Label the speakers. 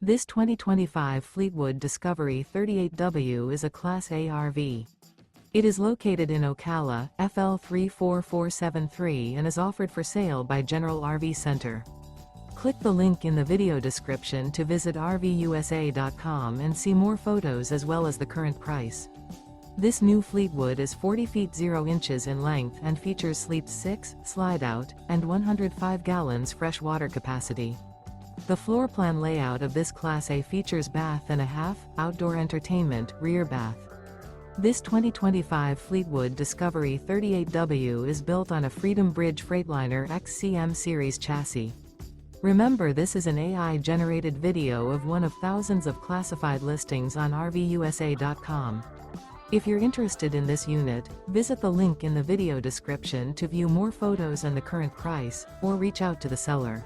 Speaker 1: This 2025 Fleetwood Discovery 38W is a Class A RV. It is located in Ocala, FL 34473 and is offered for sale by General RV Center. Click the link in the video description to visit RVUSA.com and see more photos as well as the current price. This new Fleetwood is 40 feet 0 inches in length and features Sleep 6, Slideout, and 105 gallons fresh water capacity. The floor plan layout of this Class A features bath and a half, outdoor entertainment, rear bath. This 2025 Fleetwood Discovery 38W is built on a Freedom Bridge Freightliner XCM series chassis. Remember, this is an AI-generated video of one of thousands of classified listings on RVUSA.com. If you're interested in this unit, visit the link in the video description to view more photos and the current price, or reach out to the seller.